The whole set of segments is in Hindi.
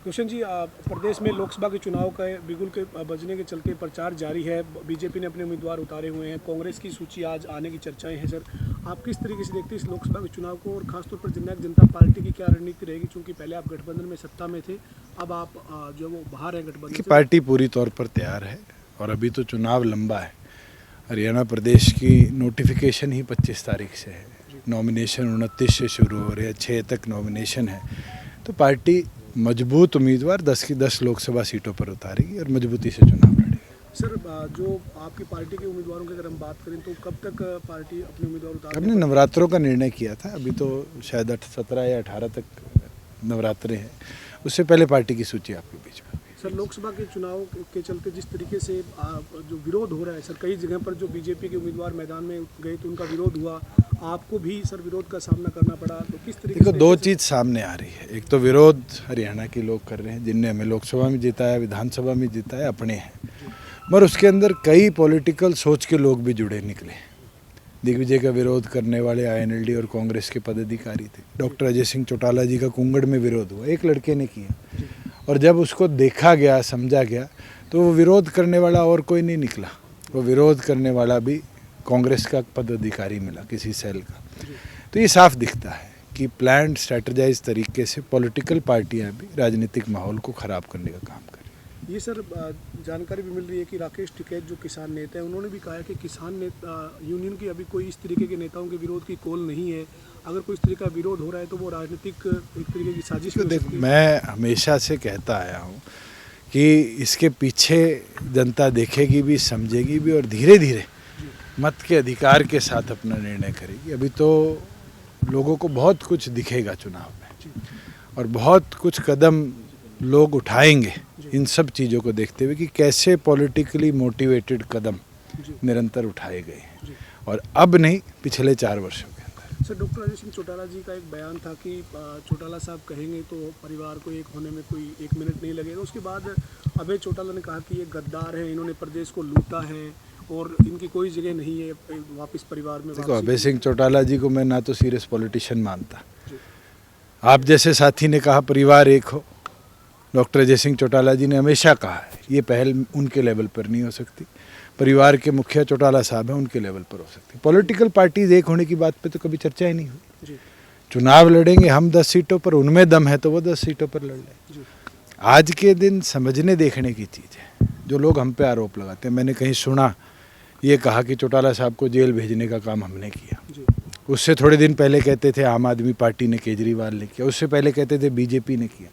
रोशन जी, प्रदेश में लोकसभा के चुनाव का बिगुल के बजने के चलते प्रचार जारी है। बीजेपी ने अपने उम्मीदवार उतारे हुए हैं। कांग्रेस की सूची आज आने की चर्चाएं हैं। सर, आप किस तरीके से देखते हैं इस लोकसभा के चुनाव को, और खासतौर पर जननायक जनता पार्टी की क्या रणनीति रहेगी? क्योंकि पहले आप गठबंधन में सत्ता में थे, अब आप जो वो बाहर हैं गठबंधन से। पार्टी पूरी तौर पर तैयार है और अभी तो चुनाव लंबा है। हरियाणा प्रदेश की नोटिफिकेशन ही 25 तारीख से है, नॉमिनेशन 29 से शुरू हो रहे हैं, 6 तक नॉमिनेशन है। तो पार्टी मजबूत उम्मीदवार 10 की 10 लोकसभा सीटों पर उतारेगी और मजबूती से चुनाव लड़ेगी। सर, जो आपकी पार्टी के उम्मीदवारों की अगर हम बात करें तो कब तक पार्टी अपने उम्मीदवार उतार? हमने नवरात्रों का निर्णय किया था, अभी तो शायद 17 या 18 तक नवरात्रे हैं, उससे पहले पार्टी की सूची आपके बीच में। सर, लोकसभा के चुनाव के चलते जिस तरीके से जो विरोध हो रहा है सर, कई जगह पर जो बीजेपी के उम्मीदवार मैदान में गए तो उनका विरोध हुआ, आपको भी सर विरोध का सामना करना पड़ा, तो किस तरीके से? देखो, दो चीज़ सामने आ रही है। एक तो विरोध हरियाणा के लोग कर रहे हैं, जिनने हमें लोकसभा में जिताया, विधानसभा में जिताया, अपने हैं, मगर उसके अंदर कई पॉलिटिकल सोच के लोग भी जुड़े निकले। दिग्विजय का विरोध करने वाले आईएनएलडी और कांग्रेस के पदाधिकारी थे। डॉक्टर अजय सिंह चौटाला जी का कुंगड़ में विरोध हुआ, एक लड़के ने किया, और जब उसको देखा गया, समझा गया, तो वो विरोध करने वाला और कोई नहीं निकला। वो विरोध करने वाला भी कांग्रेस का पदाधिकारी मिला, किसी सेल का। तो ये साफ दिखता है कि प्लान्ड स्ट्रेटजाइज तरीके से पॉलिटिकल पार्टियां भी राजनीतिक माहौल को ख़राब करने का काम कर रही हैं। ये सर जानकारी भी मिल रही है कि राकेश टिकैत जो किसान नेता है, उन्होंने भी कहा है कि किसान नेता यूनियन की अभी कोई इस तरीके के नेताओं के विरोध की कॉल नहीं है। अगर कोई इस तरीके का विरोध हो रहा है तो वो राजनीतिक एक तरीके की साजिश। देखो, मैं हमेशा से कहता आया हूँ कि इसके पीछे जनता देखेगी भी, समझेगी भी, और धीरे धीरे मत के अधिकार के साथ अपना निर्णय करेगी। अभी तो लोगों को बहुत कुछ दिखेगा चुनाव में, और बहुत कुछ कदम लोग उठाएंगे इन सब चीज़ों को देखते हुए कि कैसे पॉलिटिकली मोटिवेटेड कदम निरंतर उठाए गए हैं, और अब नहीं, पिछले 4 वर्षों के अंदर। सर, डॉक्टर अजय सिंह चौटाला जी का एक बयान था कि चौटाला साहब कहेंगे तो परिवार को एक होने में कोई 1 मिनट नहीं लगेगा। उसके बाद अभय चौटाला ने कहा कि ये गद्दार है, इन्होंने प्रदेश को लूटा है और इनकी कोई जगह नहीं है वापस परिवार में। देखो, अभय सिंह चौटाला जी को मैं ना तो सीरियस पॉलिटिशियन मानता। आप जैसे साथी ने कहा परिवार एक हो, डॉक्टर अजय सिंह चौटाला जी ने हमेशा कहा है ये पहल उनके लेवल पर नहीं हो सकती। परिवार के मुखिया चौटाला साहब हैं, उनके लेवल पर हो सकती। पॉलिटिकल पार्टीज एक होने की बात पे तो कभी चर्चा ही नहीं हुई। चुनाव लड़ेंगे हम 10 सीटों पर, उनमें दम है तो वो 10 सीटों पर लड़ लें। आज के दिन समझने देखने की चीज़ है। जो लोग हम पे आरोप लगाते हैं, मैंने कहीं सुना ये कहा कि चौटाला साहब को जेल भेजने का काम हमने किया। उससे थोड़े दिन पहले कहते थे आम आदमी पार्टी ने, केजरीवाल ने किया। उससे पहले कहते थे बीजेपी ने किया।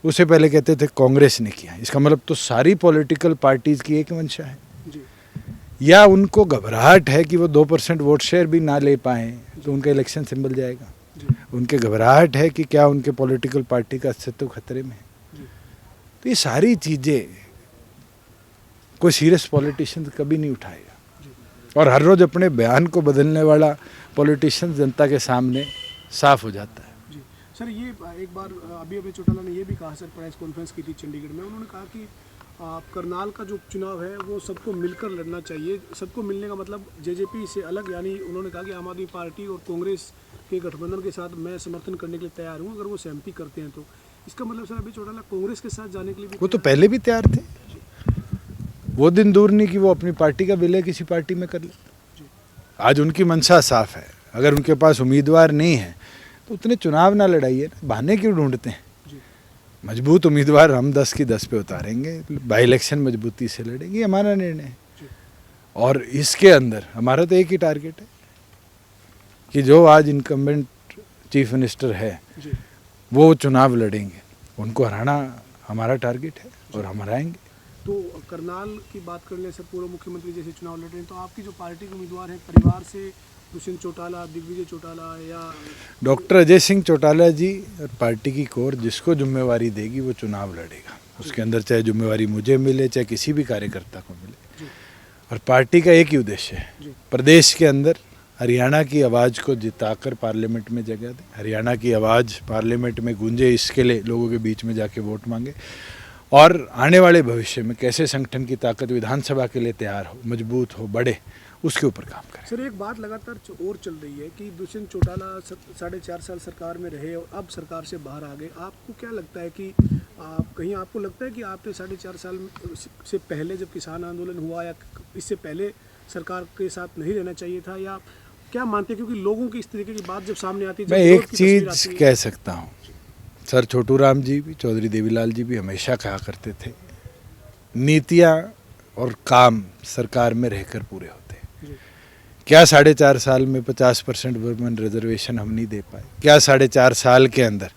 उससे पहले कहते थे कांग्रेस ने किया। इसका मतलब तो सारी पॉलिटिकल पार्टीज की एक मंशा है। या उनको घबराहट है कि वो 2% वोट शेयर भी ना ले पाएँ तो उनका इलेक्शन सिंबल जाएगा। उनके घबराहट है कि क्या उनके पॉलिटिकल पार्टी का अस्तित्व खतरे में है। तो ये सारी चीज़ें कोई सीरियस पॉलिटिशियन कभी नहीं उठाएगा, और हर रोज़ अपने बयान को बदलने वाला पॉलिटिशियन जनता के सामने साफ हो जाता है। जी सर, ये एक बार अभय चौटाला ने ये भी कहा सर, प्रेस कॉन्फ्रेंस की थी चंडीगढ़ में, उन्होंने कहा कि करनाल का जो चुनाव है वो सबको मिलकर लड़ना चाहिए। सबको मिलने का मतलब जेजेपी से अलग, यानी उन्होंने कहा कि आम आदमी पार्टी और कांग्रेस के गठबंधन के साथ मैं समर्थन करने के लिए तैयार हूँ अगर वो सहमति करते हैं तो। इसका मतलब सर अभय चौटाला कांग्रेस के साथ जाने के लिए भी वो तो पहले भी तैयार थे। वो दिन दूर नहीं कि वो अपनी पार्टी का विलय किसी पार्टी में कर ले। आज उनकी मंशा साफ है। अगर उनके पास उम्मीदवार नहीं है तो उतने चुनाव ना लड़ाइए ना, बहाने क्यों ढूंढते हैं। मजबूत उम्मीदवार हम 10 की 10 पे उतारेंगे, बाई इलेक्शन मजबूती से लड़ेंगे, ये हमारा निर्णय है। और इसके अंदर हमारा तो एक ही टारगेट है कि जो आज इनकम्बेंट चीफ मिनिस्टर है वो चुनाव लड़ेंगे, उनको हराना हमारा टारगेट है और हम हराएंगे। तो करनाल की बात कर ले सर, पूर्व मुख्यमंत्री जैसे चुनाव लड़ रहे हैं, तो आपकी जो पार्टी के उम्मीदवार हैं परिवार से दुष्यंत चौटाला, दिग्विजय चौटाला या डॉक्टर अजय सिंह चौटाला जी और पार्टी की कोर जिसको जिम्मेवारी देगी वो चुनाव लड़ेगा। उसके अंदर चाहे जिम्मेवारी मुझे मिले, चाहे किसी भी कार्यकर्ता को मिले। और पार्टी का एक ही उद्देश्य है, प्रदेश के अंदर हरियाणा की आवाज़ को जिताकर पार्लियामेंट में जगह दें, हरियाणा की आवाज़ पार्लियामेंट में गूंजे, इसके लिए लोगों के बीच में जाके वोट मांगे, और आने वाले भविष्य में कैसे संगठन की ताकत विधानसभा के लिए तैयार हो, मजबूत हो, बढ़े, उसके ऊपर काम करें। सर एक बात लगातार और चल रही है कि दुष्यंत चौटाला 4.5 साल सरकार में रहे और अब सरकार से बाहर आ गए। आपको क्या लगता है कि कहीं आपको लगता है कि आपने 4.5 साल से पहले जब किसान आंदोलन हुआ या इससे पहले सरकार के साथ नहीं रहना चाहिए था, या क्या मानते हैं? क्योंकि लोगों की इस तरीके की बात जब सामने आती है, मैं एक चीज़ कह सकता हूँ, सर छोटू राम जी भी, चौधरी देवीलाल जी भी हमेशा कहा करते थे, नीतियाँ और काम सरकार में रहकर पूरे होते हैं। क्या 4.5 साल में 50% वुमेन रिजर्वेशन हम नहीं दे पाए? क्या 4.5 साल के अंदर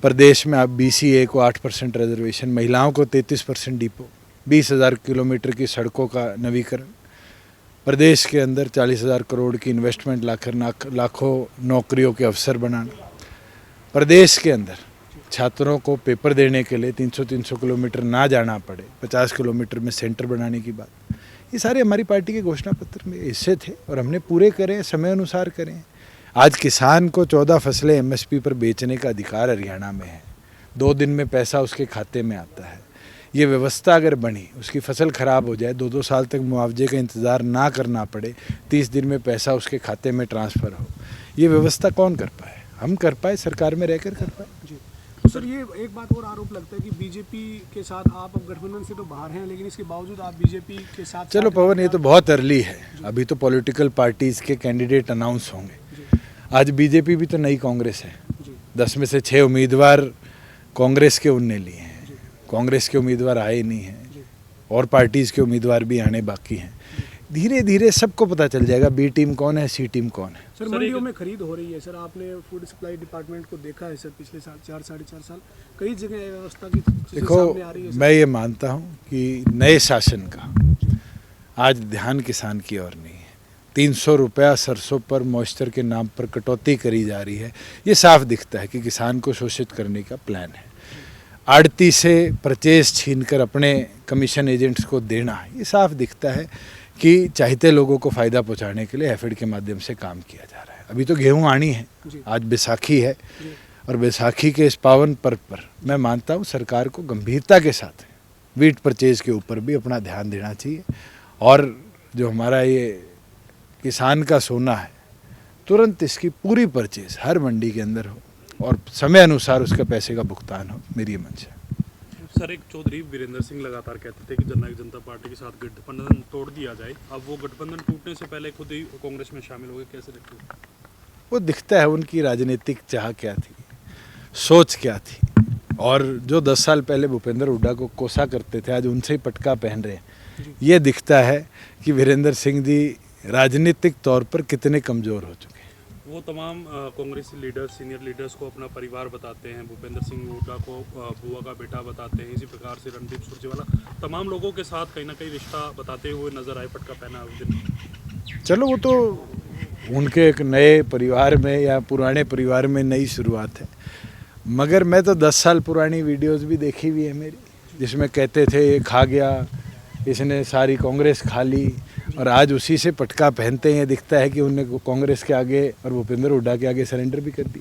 प्रदेश में आप BCA को 8% रिजर्वेशन, महिलाओं को 33% डिपो, 20,000 किलोमीटर की सड़कों का नवीकरण, प्रदेश के अंदर 40,000 करोड़ की इन्वेस्टमेंट लाकर लाखों नौकरियों के अवसर बनाना, प्रदेश के अंदर छात्रों को पेपर देने के लिए 300 किलोमीटर ना जाना पड़े, 50 किलोमीटर में सेंटर बनाने की बात, ये सारे हमारी पार्टी के घोषणा पत्र में हिस्से थे और हमने पूरे करें, समय अनुसार करें। आज किसान को 14 फसलें MSP पर बेचने का अधिकार हरियाणा में है। 2 दिन में पैसा उसके खाते में आता है। ये व्यवस्था अगर बनी, उसकी फसल खराब हो जाए, 2-2 साल तक मुआवजे का इंतज़ार ना करना पड़े, 30 दिन में पैसा उसके खाते में ट्रांसफ़र हो, ये व्यवस्था कौन कर पाए? हम कर पाए, सरकार में रहकर कर पाए। जी तो सर ये एक बात और आरोप लगता है कि बीजेपी के साथ आप अब गठबंधन से तो बाहर हैं, लेकिन इसके बावजूद आप बीजेपी के साथ चलो पवन, ये तो बहुत अर्ली है, अभी तो पॉलिटिकल पार्टीज़ के कैंडिडेट अनाउंस होंगे। आज बीजेपी भी तो नई कांग्रेस है, 10 में से 6 उम्मीदवार कांग्रेस के उनने लिए हैं, कांग्रेस के उम्मीदवार आए नहीं हैं और पार्टीज़ के उम्मीदवार भी आने बाकी हैं। धीरे धीरे सबको पता चल जाएगा B टीम कौन है, C टीम कौन है। सर मंडियों में खरीद हो रही है सर, आपने फूड सप्लाई डिपार्टमेंट को देखा है सर, पिछले 4-4.5 साल कई जगह व्यवस्था की देखो, सामने आ रही है। मैं ये मानता हूँ कि नए शासन का आज ध्यान किसान की ओर नहीं है। 300 रुपया सरसों पर मॉइस्चर के नाम पर कटौती करी जा रही है, ये साफ दिखता है कि किसान को शोषित करने का प्लान है। आड़ती से परचेज छीनकर अपने कमीशन एजेंट्स को देना, ये साफ दिखता है कि चाहते लोगों को फ़ायदा पहुंचाने के लिए हैफेड के माध्यम से काम किया जा रहा है। अभी तो गेहूं आनी है, आज बैसाखी है और बैसाखी के इस पावन पर्व पर मैं मानता हूं सरकार को गंभीरता के साथ वीट परचेज के ऊपर भी अपना ध्यान देना चाहिए और जो हमारा ये किसान का सोना है, तुरंत इसकी पूरी परचेज हर मंडी के अंदर हो और समय अनुसार उसके पैसे का भुगतान हो, मेरी ये मंशा है। सर एक चौधरी वीरेंद्र सिंह लगातार कहते थे कि जननायक जनता पार्टी के साथ गठबंधन तोड़ दिया जाए, अब वो गठबंधन टूटने से पहले खुद ही कांग्रेस में शामिल हो गए, कैसे देखते हैं? वो दिखता है उनकी राजनीतिक चाह क्या थी, सोच क्या थी, और जो 10 साल पहले भूपेंद्र हुड्डा को कोसा करते थे आज उनसे ही पटका पहन रहे हैं। ये दिखता है कि वीरेंद्र सिंह जी राजनीतिक तौर पर कितने कमज़ोर हो चुके हैं। वो तमाम कांग्रेसी लीडर्स, सीनियर लीडर्स को अपना परिवार बताते हैं, भूपेंद्र सिंह हुड्डा को बुआ का बेटा बताते हैं, इसी प्रकार से रणदीप सुरजेवाला तमाम लोगों के साथ कहीं ना कहीं रिश्ता बताते हुए नजर आए, पटका पहना उस दिन। चलो वो तो उनके एक नए परिवार में या पुराने परिवार में नई शुरुआत है, मगर मैं तो 10 साल पुरानी वीडियोस भी देखी हुई है मेरी, जिसमें कहते थे ये खा गया, इसने सारी कांग्रेस खा ली, और आज उसी से पटका पहनते हैं। दिखता है कि उन्हें कांग्रेस के आगे और भूपेंद्र हुड्डा के आगे सरेंडर भी कर दी।